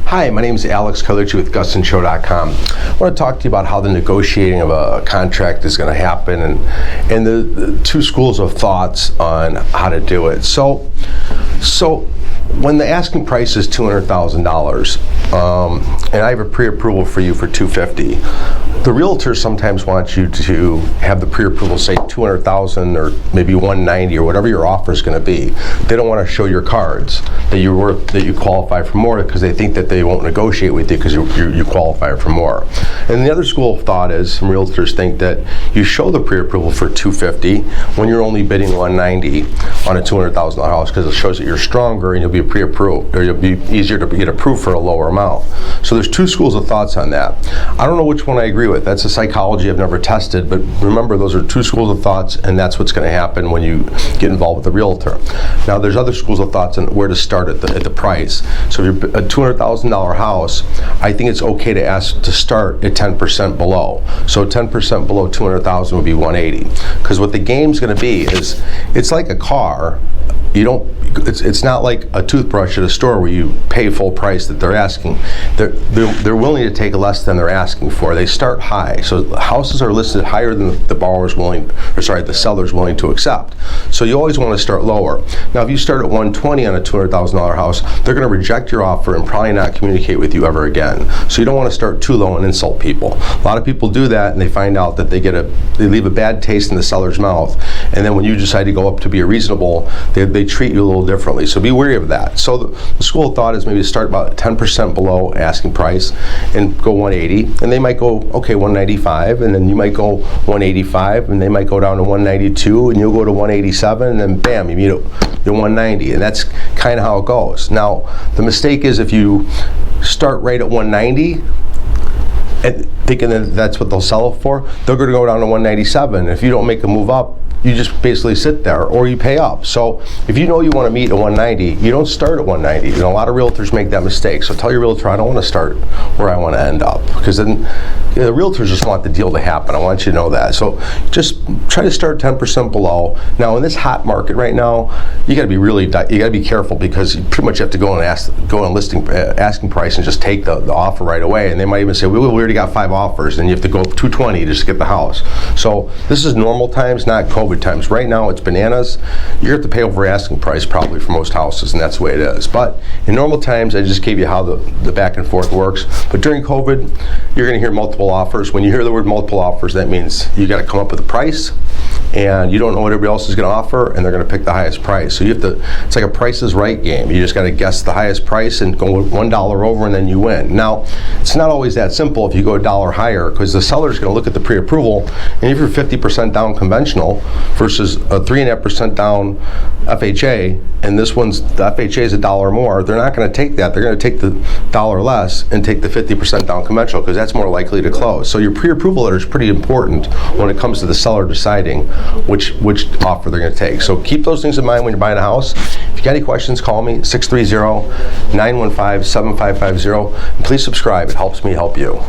Hi, my name is Alex Carlucci with GustonShow.com. I want to talk to you about how the negotiating of a contract is going to happen and the two schools of thoughts on how to do it. So when the asking price is $200,000 and I have a pre-approval for you for $250,000, the realtor sometimes wants you to have the pre-approval say $200,000 or maybe $190,000 or whatever your offer is going to be. They don't want to show your cards that you qualify for more because they think that they won't negotiate with you because you qualify for more. And the other school of thought is some realtors think that you show the pre-approval for $250,000 when you're only bidding $190,000 on a $200,000 house because it shows that you're stronger and you'll be pre-approved, or you'll be easier to get approved for a lower amount. So there's two schools of thoughts on that. I don't know which one I agree with. That's a psychology I've never tested, but remember those are two schools of thoughts, and that's what's going to happen when you get involved with a realtor. Now there's other schools of thoughts on where to start at the price. So if you're a $200,000 house, I think it's okay to ask to start at 10% below. So 10% below $200,000 would be $180,000. Because what the game's going to be is, it's like a car. It's not like a toothbrush at a store where you pay full price that they're asking. They're willing to take less than they're asking for. They start high. So houses are listed higher than the seller's willing to accept. So you always want to start lower. Now if you start at $120,000 on a $200,000 house, they're going to reject your offer and probably not communicate with you ever again. So you don't want to start too low and insult people. A lot of people do that and they find out that they leave a bad taste in the seller's mouth. And then when you decide to go up to be a reasonable, they treat you a little differently. So be wary of that. So the school of thought is maybe to start about 10% below asking price and go $180,000, and they might go, okay, $195,000, and then you might go $185,000, and they might go down to $192,000, and you'll go to $187,000, and then bam, you meet at $190,000, and that's kind of how it goes. Now, the mistake is if you start right at $190,000, and thinking that that's what they'll sell it for, they're going to go down to $197,000. If you don't make a move up, you just basically sit there or you pay up. So if you know you want to meet at $190,000, you don't start at $190,000. And a lot of realtors make that mistake. So tell your realtor, I don't want to start where I want to end up, because then the realtors just want the deal to happen. I want you to know that. So just try to start 10% below. Now in this hot market right now, you got to be careful, because you pretty much have to go and asking price and just take the offer right away. And they might even say, we already got 5 offers, and you have to go up $220,000 just to get the house. So this is normal times, not COVID times. Right now it's bananas. You're going to have to pay over asking price probably for most houses, and that's the way it is. But in normal times, I just gave you how the back and forth works. But during COVID, you're going to hear multiple offers. When you hear the word multiple offers, that means you got to come up with a price, and you don't know what everybody else is going to offer, and they're going to pick the highest price. So you have to, it's like a Price is Right game. You just got to guess the highest price and go $1 over, and then you win. Now, it's not always that simple if you go a dollar higher, because the seller's going to look at the pre-approval, and if you're 50% down conventional versus a 3.5% down FHA, and this one's, the FHA is $1 more, they're not going to take that. They're going to take the $1 less and take the 50% down conventional, because that's more likely to close. So your pre-approval letter is pretty important when it comes to the seller deciding which offer they're going to take. So keep those things in mind when you're buying a house. If you got any questions, call me, 630-915-7550, and please subscribe. It helps me help you.